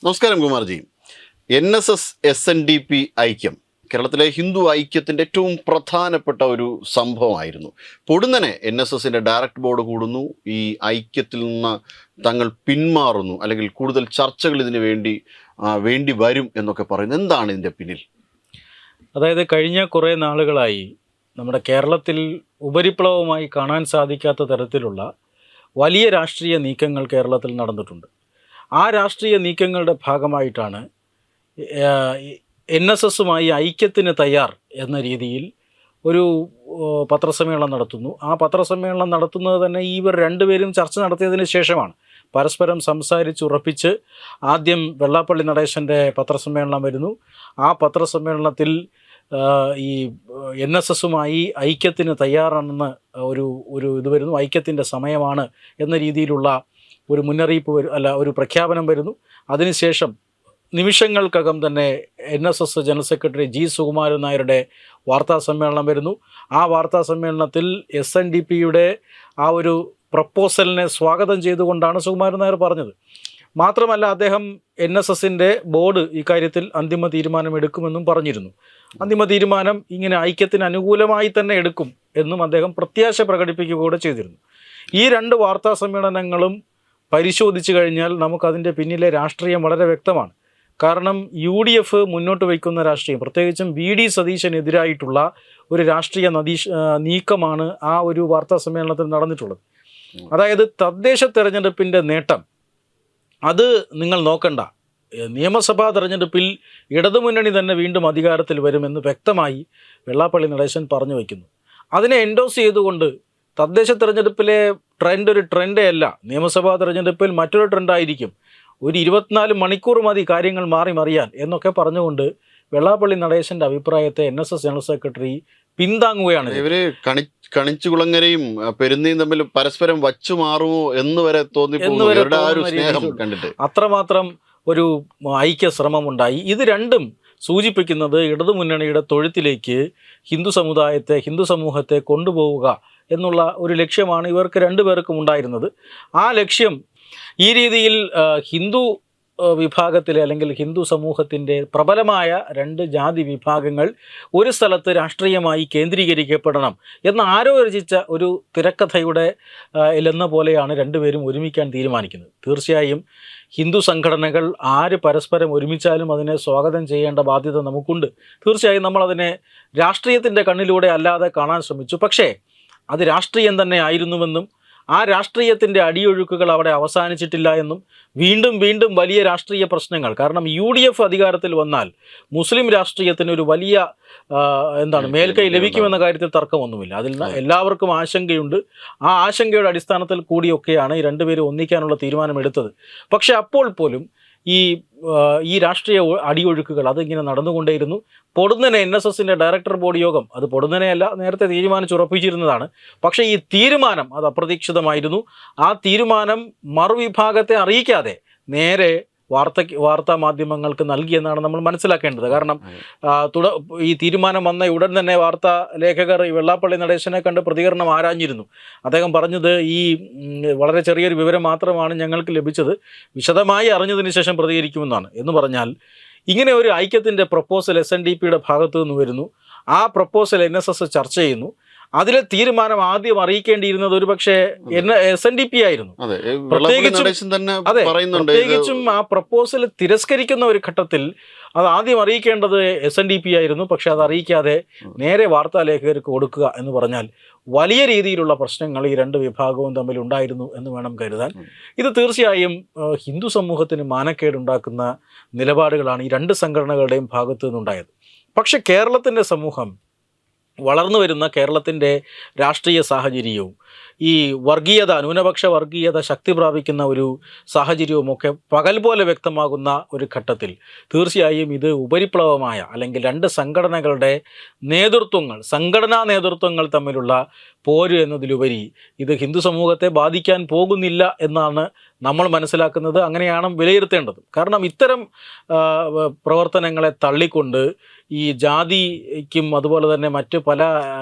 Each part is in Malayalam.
നമസ്കാരം കുമാർജി. NSS SNDP ഐക്യം കേരളത്തിലെ ഹിന്ദു ഐക്യത്തിൻ്റെ ഏറ്റവും പ്രധാനപ്പെട്ട ഒരു സംഭവമായിരുന്നു. പൊടുന്നനെ NSSൻ്റെ ഡയറക്ട് ബോർഡ് കൂടുന്നു, ഈ ഐക്യത്തിൽ നിന്ന് തങ്ങൾ പിന്മാറുന്നു, അല്ലെങ്കിൽ കൂടുതൽ ചർച്ചകൾ ഇതിന് വേണ്ടി വരും എന്നൊക്കെ പറയുന്നു. എന്താണ് ഇതിൻ്റെ പിന്നിൽ? അതായത് കഴിഞ്ഞ കുറേ നാളുകളായി നമ്മുടെ കേരളത്തിൽ ഉപരിപ്ലവമായി കാണാൻ സാധിക്കാത്ത തരത്തിലുള്ള വലിയ രാഷ്ട്രീയ നീക്കങ്ങൾ കേരളത്തിൽ നടന്നിട്ടുണ്ട്. ആ രാഷ്ട്രീയ നീക്കങ്ങളുടെ ഭാഗമായിട്ടാണ് NSSുമായി ഐക്യത്തിന് തയ്യാർ എന്ന രീതിയിൽ ഒരു പത്രസമ്മേളനം നടത്തുന്നു. ആ പത്രസമ്മേളനം നടത്തുന്നത് തന്നെ ഇവർ രണ്ടുപേരും ചർച്ച നടത്തിയതിന് ശേഷമാണ്. പരസ്പരം സംസാരിച്ചുറപ്പിച്ച് ആദ്യം വെള്ളാപ്പള്ളി നടേശൻ്റെ പത്രസമ്മേളനം വരുന്നു. ആ പത്രസമ്മേളനത്തിൽ ഈ NSSുമായി ഐക്യത്തിന് തയ്യാറാണെന്ന് ഒരു ഇത് വരുന്നു. ഐക്യത്തിൻ്റെ സമയമാണ് എന്ന രീതിയിലുള്ള ഒരു മുന്നറിയിപ്പ് ഒരു പ്രഖ്യാപനം വരുന്നു. അതിനുശേഷം നിമിഷങ്ങൾക്കകം തന്നെ NSS general secretary G. Sukumaran നായരുടെ വാർത്താ സമ്മേളനം വരുന്നു. ആ വാർത്താ സമ്മേളനത്തിൽ SNDPയുടെ ആ ഒരു പ്രപ്പോസലിനെ സ്വാഗതം ചെയ്തുകൊണ്ടാണ് സുകുമാരൻ നായർ പറഞ്ഞത്. മാത്രമല്ല, അദ്ദേഹം NSSൻ്റെ ബോർഡ് ഇക്കാര്യത്തിൽ അന്തിമ തീരുമാനമെടുക്കുമെന്നും പറഞ്ഞിരുന്നു. അന്തിമ തീരുമാനം ഇങ്ങനെ ഐക്യത്തിന് അനുകൂലമായി തന്നെ എടുക്കും എന്നും അദ്ദേഹം പ്രത്യാശ പ്രകടിപ്പിക്കുക കൂടെ ചെയ്തിരുന്നു. ഈ രണ്ട് വാർത്താ സമ്മേളനങ്ങളും പരിശോധിച്ചു കഴിഞ്ഞാൽ നമുക്കതിൻ്റെ പിന്നിലെ രാഷ്ട്രീയം വളരെ വ്യക്തമാണ്. കാരണം UDF മുന്നോട്ട് വയ്ക്കുന്ന രാഷ്ട്രീയം, പ്രത്യേകിച്ചും VD സതീശനെതിരായിട്ടുള്ള ഒരു രാഷ്ട്രീയ നീക്കമാണ് ആ ഒരു വാർത്താ സമ്മേളനത്തിൽ നടന്നിട്ടുള്ളത്. അതായത് തദ്ദേശ തെരഞ്ഞെടുപ്പിൻ്റെ നേട്ടം അത് നിങ്ങൾ നോക്കണ്ട, നിയമസഭാ തെരഞ്ഞെടുപ്പിൽ ഇടതുമുന്നണി തന്നെ വീണ്ടും അധികാരത്തിൽ വരുമെന്ന് വ്യക്തമായി വെള്ളാപ്പള്ളി നടേശൻ പറഞ്ഞു വയ്ക്കുന്നു. അതിനെ എൻഡോസ് ചെയ്തുകൊണ്ട് തദ്ദേശ തെരഞ്ഞെടുപ്പിലെ ട്രെൻഡ് ഒരു ട്രെൻഡേ അല്ല, നിയമസഭാ തെരഞ്ഞെടുപ്പിൽ മറ്റൊരു ട്രെൻഡായിരിക്കും, ഒരു 24 മണിക്കൂർ മതി കാര്യങ്ങൾ മറിയാൻ എന്നൊക്കെ പറഞ്ഞുകൊണ്ട് വെള്ളാപ്പള്ളി നടേശൻ്റെ അഭിപ്രായത്തെ NSS ജനറൽ സെക്രട്ടറി പിന്താങ്ങുകയാണ്. ഇവര് കണിച്ചുകുളങ്ങരയും പെരുന്നയും തമ്മിൽ പരസ്പരം വച്ചു മാറുമോ എന്ന് വരെ തോന്നിപ്പോകുന്നു. അത്രമാത്രം ഒരു ഐക്യ ശ്രമമുണ്ടായി. ഇത് രണ്ടും സൂചിപ്പിക്കുന്നത് ഇടതുമുന്നണിയുടെ തൊഴുത്തിലേക്ക് ഹിന്ദു സമൂഹത്തെ കൊണ്ടുപോവുക എന്നുള്ള ഒരു ലക്ഷ്യമാണ് ഇവർക്ക് രണ്ടുപേർക്കും ഉണ്ടായിരുന്നത്. ആ ലക്ഷ്യം ഈ രീതിയിൽ ഹിന്ദു വിഭാഗത്തിലെ അല്ലെങ്കിൽ ഹിന്ദു സമൂഹത്തിൻ്റെ പ്രബലമായ രണ്ട് ജാതി വിഭാഗങ്ങൾ ഒരു സ്ഥലത്ത് രാഷ്ട്രീയമായി കേന്ദ്രീകരിക്കപ്പെടണം എന്ന് ആരോ രചിച്ച ഒരു തിരക്കഥയുടെ എന്ന പോലെയാണ് രണ്ടുപേരും ഒരുമിക്കാൻ തീരുമാനിക്കുന്നത്. തീർച്ചയായും ഹിന്ദു സംഘടനകൾ ആര് പരസ്പരം ഒരുമിച്ചാലും അതിനെ സ്വാഗതം ചെയ്യേണ്ട ബാധ്യത നമുക്കുണ്ട്. തീർച്ചയായും നമ്മളതിനെ രാഷ്ട്രീയത്തിൻ്റെ കണ്ണിലൂടെ അല്ലാതെ കാണാൻ ശ്രമിച്ചു. പക്ഷേ അത് രാഷ്ട്രീയം തന്നെ ആയിരുന്നുവെന്നും ആ രാഷ്ട്രീയത്തിൻ്റെ അടിയൊഴുക്കുകൾ അവിടെ അവസാനിച്ചിട്ടില്ല എന്നും വീണ്ടും വലിയ രാഷ്ട്രീയ പ്രശ്നങ്ങൾ, കാരണം UDF അധികാരത്തിൽ വന്നാൽ മുസ്ലിം രാഷ്ട്രീയത്തിന് ഒരു വലിയ മേൽക്കൈ ലഭിക്കുമെന്ന കാര്യത്തിൽ തർക്കമൊന്നുമില്ല. അതിൽ എല്ലാവർക്കും ആശങ്കയുണ്ട്. ആ ആശങ്കയുടെ അടിസ്ഥാനത്തിൽ കൂടിയൊക്കെയാണ് ഈ രണ്ടുപേരും ഒന്നിക്കാനുള്ള തീരുമാനമെടുത്തത്. പക്ഷെ അപ്പോൾ പോലും ഈ രാഷ്ട്രീയ അടിയൊഴുക്കുകൾ അതിങ്ങനെ നടന്നുകൊണ്ടേയിരുന്നു. പൊടുന്നനെ NSSൻ്റെ ഡയറക്ടർ ബോർഡ് യോഗം, അത് പൊടുന്നനെയല്ല, നേരത്തെ തീരുമാനിച്ചുറപ്പിച്ചിരുന്നതാണ്. പക്ഷേ ഈ തീരുമാനം അത് അപ്രതീക്ഷിതമായിരുന്നു. ആ തീരുമാനം മറുവിഭാഗത്തെ അറിയിക്കാതെ നേരെ വാർത്താ മാധ്യമങ്ങൾക്ക് നൽകിയെന്നാണ് നമ്മൾ മനസ്സിലാക്കേണ്ടത്. കാരണം ഈ തീരുമാനം വന്ന ഉടൻ തന്നെ വാർത്താ ലേഖകർ വെള്ളാപ്പള്ളി നടേശനെ കണ്ട് പ്രതികരണം ആരാഞ്ഞിരുന്നു. അദ്ദേഹം പറഞ്ഞത് ഈ വളരെ ചെറിയൊരു വിവരം മാത്രമാണ് ഞങ്ങൾക്ക് ലഭിച്ചത്, വിശദമായി അറിഞ്ഞതിന് ശേഷം പ്രതികരിക്കുമെന്നാണ്. എന്ന് പറഞ്ഞാൽ ഇങ്ങനെ ഒരു ഐക്യത്തിൻ്റെ പ്രപ്പോസൽ SNDPയുടെ ഭാഗത്തു നിന്ന് വരുന്നു. ആ പ്രപ്പോസൽ NSS ചർച്ച ചെയ്യുന്നു. അതിലെ തീരുമാനം ആദ്യം അറിയിക്കേണ്ടിയിരുന്നത് ഒരു പക്ഷേ SNDP ആയിരുന്നു. പ്രത്യേകിച്ചും ആ പ്രപ്പോസൽ തിരസ്കരിക്കുന്ന ഒരു ഘട്ടത്തിൽ അത് ആദ്യം അറിയിക്കേണ്ടത് SNDP ആയിരുന്നു. പക്ഷെ അത് അറിയിക്കാതെ നേരെ വാർത്താലേഖകർക്ക് കൊടുക്കുക എന്ന് പറഞ്ഞാൽ വലിയ രീതിയിലുള്ള പ്രശ്നങ്ങൾ ഈ രണ്ട് വിഭാഗവും തമ്മിൽ ഉണ്ടായിരുന്നു എന്ന് വേണം കരുതാൻ. ഇത് തീർച്ചയായും ഹിന്ദു സമൂഹത്തിന് മാനക്കേടുണ്ടാക്കുന്ന നിലപാടുകളാണ് ഈ രണ്ട് സംഘടനകളുടെയും ഭാഗത്തു നിന്നുണ്ടായത്. പക്ഷെ കേരളത്തിൻ്റെ സമൂഹം, വളർന്നു വരുന്ന കേരളത്തിൻ്റെ രാഷ്ട്രീയ സാഹചര്യവും ഈ ന്യൂനപക്ഷ വർഗീയത ശക്തി പ്രാപിക്കുന്ന ഒരു സാഹചര്യവുമൊക്കെ പകൽ പോലെ വ്യക്തമാകുന്ന ഒരു ഘട്ടത്തിൽ തീർച്ചയായും ഇത് ഉപരിപ്ലവമായ അല്ലെങ്കിൽ രണ്ട് സംഘടനകളുടെ സംഘടനാ നേതൃത്വങ്ങൾ തമ്മിലുള്ള പോര് എന്നതിലുപരി ഇത് ഹിന്ദു സമൂഹത്തെ ബാധിക്കാൻ പോകുന്നില്ല എന്നാണ് നമ്മൾ മനസ്സിലാക്കുന്നത്. അങ്ങനെയാണ് വിലയിരുത്തേണ്ടത്. കാരണം ഇത്തരം പ്രവർത്തനങ്ങളെ തള്ളിക്കൊണ്ട് ഈ ജാതിക്കും അതുപോലെ തന്നെ മറ്റ് പല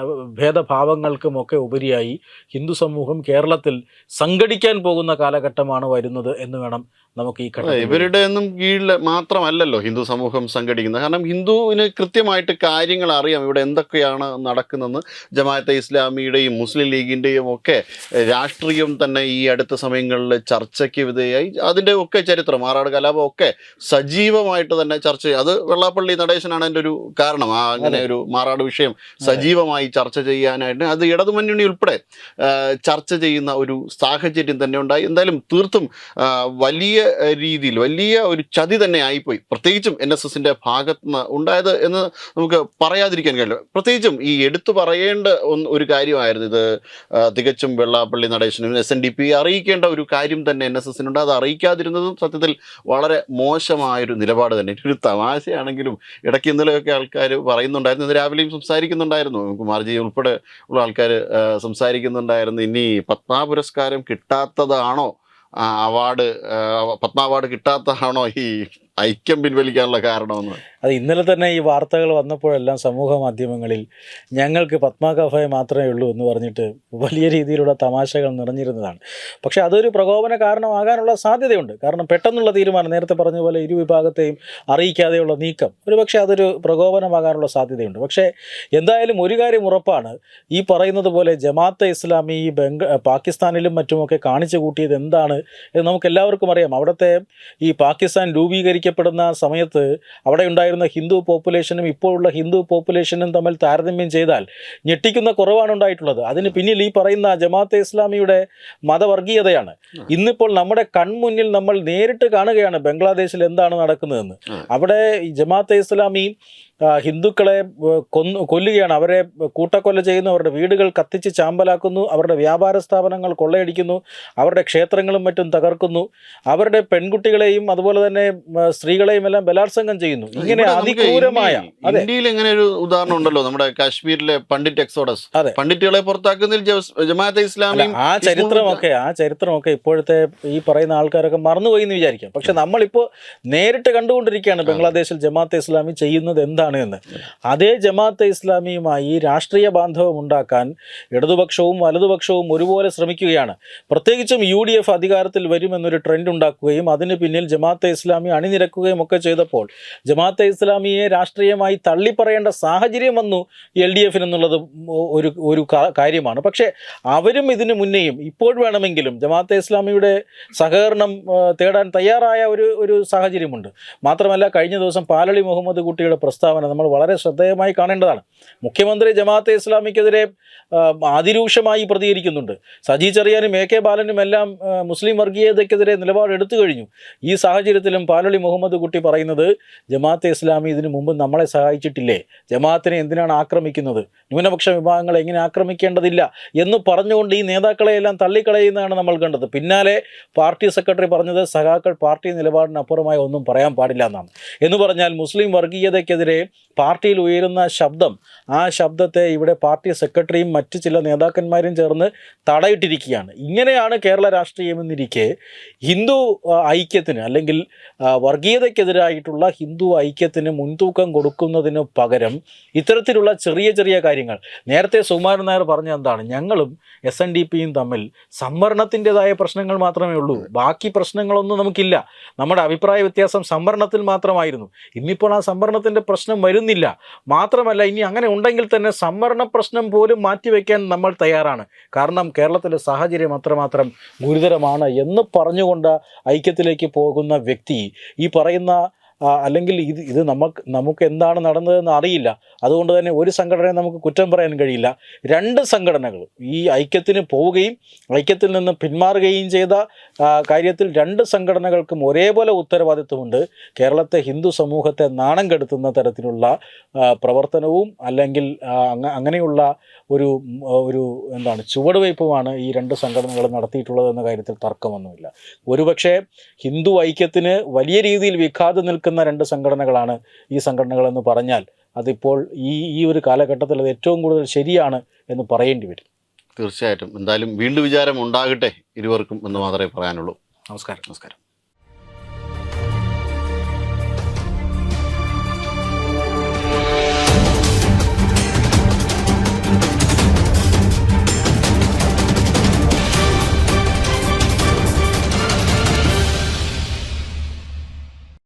ഭേദഭാവങ്ങൾക്കുമൊക്കെ ഉപരിയായി ഹിന്ദു സമൂഹം കേരളത്തിൽ സംഘടിക്കാൻ പോകുന്ന കാലഘട്ടമാണ് വരുന്നത് എന്ന് വേണം നമുക്ക് ഈ ഘട്ടത്തിൽ ഇവരുടെ ഒന്നും കീഴിൽ മാത്രമല്ലല്ലോ ഹിന്ദു സമൂഹം സംഘടിക്കുന്നത്. കാരണം ഹിന്ദുവിന് കൃത്യമായിട്ട് കാര്യങ്ങൾ അറിയാം, ഇവിടെ എന്തൊക്കെയാണ് നടക്കുന്നതെന്ന്. ജമാഅത്തെ ഇസ്ലാമിയുടെയും മുസ്ലിം ലീഗിൻ്റെയും ഒക്കെ രാഷ്ട്രീയം തന്നെ ഈ അടുത്ത സമയങ്ങളിൽ ചർച്ചയ്ക്ക് വിധേയായി. അതിൻ്റെ ഒക്കെ ചരിത്രം, മാറാട് കലാപം ഒക്കെ സജീവമായിട്ട് തന്നെ ചർച്ച ചെയ്യും. അത് വെള്ളാപ്പള്ളി നടേശനാണ് എൻ്റെ ഒരു കാരണം. അങ്ങനെ ഒരു മാറാട് വിഷയം സജീവമായി ചർച്ച ചെയ്യാനായിട്ട് അത് ഇടതുമുന്നണി ഉൾപ്പെടെ ചർച്ച ചെയ്യുന്ന ഒരു സാഹചര്യം തന്നെ ഉണ്ടായി. എന്തായാലും തീർത്തും വലിയ രീതിയിൽ വലിയ ഒരു ചതി തന്നെ ആയിപ്പോയി, പ്രത്യേകിച്ചും NSSൻ്റെ ഭാഗത്ത് നിന്ന് ഉണ്ടായത് എന്ന് നമുക്ക് പറയാതിരിക്കാൻ കഴിയില്ല. പ്രത്യേകിച്ചും ഈ എടുത്തു പറയേണ്ട ഒരു കാര്യമായിരുന്നു ഇത്. തികച്ചും വെള്ളാപ്പള്ളി നടേശനും SNDP അറിയിക്കേണ്ട ഒരു കാര്യം തന്നെ NSSനുണ്ട്. അത് അറിയിക്കാതിരുന്നതും സത്യത്തിൽ വളരെ മോശമായൊരു നിലപാട് തന്നെ. ഒരു തമാശയാണെങ്കിലും ഇടയ്ക്ക് ഇന്നലെയൊക്കെ ആൾക്കാർ പറയുന്നുണ്ടായിരുന്നു, ഇന്ന് രാവിലെയും സംസാരിക്കുന്നുണ്ടായിരുന്നു, കുമാർജി ഉൾപ്പെടെ ഉള്ള ആൾക്കാർ സംസാരിക്കുന്നുണ്ടായിരുന്നു, ഇനി പത്മ പുരസ്കാരം കിട്ടാത്തതാണോ അവാർഡ്, പത്മ അവാർഡ് കിട്ടാത്തതാണോ ഈ ഐക്യം പിൻവലിക്കാനുള്ള കാരണമെന്ന്. അത് ഇന്നലെ തന്നെ ഈ വാർത്തകൾ വന്നപ്പോഴെല്ലാം സമൂഹ മാധ്യമങ്ങളിൽ ഞങ്ങൾക്ക് പത്മ കഫേ മാത്രമേ ഉള്ളൂ എന്ന് പറഞ്ഞിട്ട് വലിയ രീതിയിലുള്ള തമാശകൾ നിറഞ്ഞിരുന്നതാണ്. പക്ഷേ അതൊരു പ്രകോപന കാരണമാകാനുള്ള സാധ്യതയുണ്ട്. കാരണം പെട്ടെന്നുള്ള തീരുമാനം, നേരത്തെ പറഞ്ഞ പോലെ ഇരുവിഭാഗത്തെയും അറിയിക്കാതെയുള്ള നീക്കം ഒരുപക്ഷെ അതൊരു പ്രകോപനമാകാനുള്ള സാധ്യതയുണ്ട്. പക്ഷേ എന്തായാലും ഒരു കാര്യം ഉറപ്പാണ്, ഈ പറയുന്നത് പോലെ ജമാഅത്തെ ഇസ്ലാമി ഈ പാകിസ്ഥാനിലും മറ്റുമൊക്കെ കാണിച്ചു കൂട്ടിയത് എന്താണ് എന്ന് നമുക്ക് എല്ലാവർക്കും അറിയാം. അവിടുത്തെ ഈ പാകിസ്ഥാൻ രൂപീകരിക്കപ്പെടുന്ന സമയത്ത് അവിടെ ഉണ്ടായിരുന്ന ഹിന്ദു പോപ്പുലേഷനും ഇപ്പോഴുള്ള ഹിന്ദു പോപ്പുലേഷനും തമ്മിൽ താരതമ്യം ചെയ്താൽ ഞെട്ടിക്കുന്ന കുറവാണ് ഉണ്ടായിട്ടുള്ളത്. അതിന് പിന്നിൽ ഈ പറയുന്ന ജമാഅത്തെ ഇസ്ലാമിയുടെ മതവർഗീയതയാണ്. ഇന്നിപ്പോൾ നമ്മുടെ കൺമുന്നിൽ നമ്മൾ നേരിട്ട് കാണുകയാണ് ബംഗ്ലാദേശിൽ എന്താണ് നടക്കുന്നതെന്ന്. അവിടെ ജമാഅത്തെ ഇസ്ലാമി ഹിന്ദുക്കളെ കൊല്ലുകയാണ്, അവരെ കൂട്ടക്കൊല ചെയ്യുന്നു, അവരുടെ വീടുകൾ കത്തിച്ച് ചാമ്പലാക്കുന്നു, അവരുടെ വ്യാപാര സ്ഥാപനങ്ങൾ കൊള്ളയടിക്കുന്നു, അവരുടെ ക്ഷേത്രങ്ങളും മറ്റും തകർക്കുന്നു, അവരുടെ പെൺകുട്ടികളെയും അതുപോലെ തന്നെ സ്ത്രീകളെയും എല്ലാം ബലാത്സംഗം ചെയ്യുന്നു. ഇങ്ങനെ അതിക്രൂരമായ, ഇന്ത്യയിൽ എങ്ങനെ ഒരു ഉദാഹരണം ഉണ്ടല്ലോ, നമ്മുടെ കാശ്മീരിലെ പണ്ഡിറ്റ് എക്സോഡസ്, പണ്ഡിറ്റുകളെ പുറത്താക്കുന്നതിൽ ജമാഅത്തെ ഇസ്ലാമി ആ ചരിത്രമൊക്കെ ഇപ്പോഴത്തെ ഈ പറയുന്ന ആൾക്കാരൊക്കെ മറന്നുപോയി എന്ന് വിചാരിക്കാം. പക്ഷെ നമ്മളിപ്പോൾ നേരിട്ട് കണ്ടുകൊണ്ടിരിക്കുകയാണ് ബംഗ്ലാദേശിൽ ജമാഅത്തെ ഇസ്ലാമി ചെയ്യുന്നത് എന്താണ് എന്ന്. അതേ ജമാഅത്തെ ഇസ്ലാമിയുമായി രാഷ്ട്രീയ ബാന്ധവം ഉണ്ടാക്കാൻ ഇടതുപക്ഷവും വലതുപക്ഷവും ഒരുപോലെ ശ്രമിക്കുകയാണ്. പ്രത്യേകിച്ചും UDF അധികാരത്തിൽ വരുമെന്നൊരു ട്രെൻഡ് ഉണ്ടാക്കുകയും അതിന് പിന്നിൽ ജമാഅത്തെ ഇസ്ലാമി അണിനിരക്കുകയും ഒക്കെ ചെയ്തപ്പോൾ ജമാഅത്തെ ഇസ്ലാമിയെ രാഷ്ട്രീയമായി തള്ളിപ്പറയേണ്ട സാഹചര്യം വന്നു LDF എന്നുള്ളത് ഒരു കാര്യമാണ്. പക്ഷേ അവരും ഇതിനു മുന്നേയും ഇപ്പോൾ വേണമെങ്കിലും ജമാഅത്തെ ഇസ്ലാമിയുടെ സഹകരണം തേടാൻ തയ്യാറായ ഒരു സാഹചര്യമുണ്ട്. മാത്രമല്ല കഴിഞ്ഞ ദിവസം പാലളി മുഹമ്മദ് കുട്ടിയുടെ പ്രസ്താവന നമ്മൾ വളരെ ശ്രദ്ധേയമായി കാണേണ്ടതാണ്. മുഖ്യമന്ത്രി ജമാഅത്തെ ഇസ്ലാമിക്കെതിരെ അതിരൂക്ഷമായി പ്രതികരിക്കുന്നുണ്ട്. സജി ചെറിയാനും AK ബാലനും എല്ലാം മുസ്ലിം വർഗീയതയ്ക്കെതിരെ നിലപാടെടുത്തു കഴിഞ്ഞു. ഈ സാഹചര്യത്തിലും പാലളി മുഹമ്മദ് കുട്ടി പറയുന്നത് ജമാഅത്തെ ഇസ്ലാമി ഇതിനു മുമ്പ് നമ്മളെ സഹായിച്ചിട്ടില്ലേ, ജമാഅത്തിനെ എന്തിനാണ് ആക്രമിക്കുന്നത്, ന്യൂനപക്ഷ വിഭാഗങ്ങളെ എങ്ങനെ ആക്രമിക്കേണ്ടതില്ല എന്ന് പറഞ്ഞുകൊണ്ട് ഈ നേതാക്കളെയെല്ലാം തള്ളിക്കളയുന്നതാണ് നമ്മൾ കണ്ടത്. പിന്നാലെ പാർട്ടി സെക്രട്ടറി പറഞ്ഞത് സഖാക്കൾ പാർട്ടി നിലപാടിനപ്പുറമായി ഒന്നും പറയാൻ പാടില്ല എന്നാണ്. എന്ന് പറഞ്ഞാൽ മുസ്ലിം വർഗീയതയ്ക്കെതിരെ പാർട്ടിയിൽ ഉയരുന്ന ശബ്ദം, ആ ശബ്ദത്തെ ഇവിടെ പാർട്ടി സെക്രട്ടറിയും മറ്റ് ചില നേതാക്കന്മാരും ചേർന്ന് തടയിട്ടിരിക്കുകയാണ്. ഇങ്ങനെയാണ് കേരള രാഷ്ട്രീയമെന്നിരിക്കെ ഹിന്ദു ഐക്യത്തിന് അല്ലെങ്കിൽ വർഗീയതയ്ക്കെതിരായിട്ടുള്ള ഹിന്ദു ഐക്യത്തിന് മുൻതൂക്കം കൊടുക്കുന്നതിന് പകരം ഇത്തരത്തിലുള്ള ചെറിയ ചെറിയ കാര്യങ്ങൾ, നേരത്തെ സുകുമാരൻ നായർ പറഞ്ഞ എന്താണ്, ഞങ്ങളും SNDPയും തമ്മിൽ സംവരണത്തിൻ്റെതായ പ്രശ്നങ്ങൾ മാത്രമേ ഉള്ളൂ, ബാക്കി പ്രശ്നങ്ങളൊന്നും നമുക്കില്ല, നമ്മുടെ അഭിപ്രായ വ്യത്യാസം സംവരണത്തിൽ മാത്രമായിരുന്നു, ഇന്നിപ്പോൾ ആ സംവരണത്തിൻ്റെ പ്രശ്നം വരുന്നില്ല, മാത്രമല്ല ഇനി അങ്ങനെ ഉണ്ടെങ്കിൽ തന്നെ സംവരണ പ്രശ്നം പോലും മാറ്റിവെക്കാൻ നമ്മൾ തയ്യാറാണ്, കാരണം കേരളത്തിലെ സാഹചര്യം അത്രമാത്രം ഗുരുതരമാണ് എന്ന് പറഞ്ഞുകൊണ്ട് ഐക്യത്തിലേക്ക് പോകുന്ന വ്യക്തി ഈ പറയുന്ന അല്ലെങ്കിൽ ഇത് നമുക്ക് എന്താണ് നടന്നതെന്ന് അറിയില്ല. അതുകൊണ്ട് തന്നെ ഒരു സംഘടനയെ നമുക്ക് കുറ്റം പറയാൻ കഴിയില്ല. രണ്ട് സംഘടനകളും ഈ ഐക്യത്തിന് പോവുകയും ഐക്യത്തിൽ നിന്ന് പിന്മാറുകയും ചെയ്ത കാര്യത്തിൽ രണ്ട് സംഘടനകൾക്കും ഒരേപോലെ ഉത്തരവാദിത്വമുണ്ട്. കേരളത്തെ ഹിന്ദു സമൂഹത്തെ നാണം കെടുത്തുന്ന തരത്തിലുള്ള പ്രവർത്തനവും അല്ലെങ്കിൽ അങ്ങനെയുള്ള ഒരു ചുവടുവയ്പ്പുമാണ് ഈ രണ്ട് സംഘടനകൾ നടത്തിയിട്ടുള്ളതെന്ന കാര്യത്തിൽ തർക്കമൊന്നുമില്ല. ഒരുപക്ഷെ ഹിന്ദു ഐക്യത്തിന് വലിയ രീതിയിൽ വിഘാതം നിൽക്കുന്ന രണ്ട് സംഘടനകളാണ് ഈ സംഘടനകളെന്ന് പറഞ്ഞാൽ അതിപ്പോൾ ഈ ഒരു കാലഘട്ടത്തിൽ അത് ഏറ്റവും കൂടുതൽ ശരിയാണ് എന്ന് പറയേണ്ടി വരും. തീർച്ചയായിട്ടും. എന്തായാലും വീണ്ടും വിചാരം ഉണ്ടാകട്ടെ ഇരുവർക്കും എന്ന് മാത്രമേ പറയാനുള്ളൂ. നമസ്കാരം.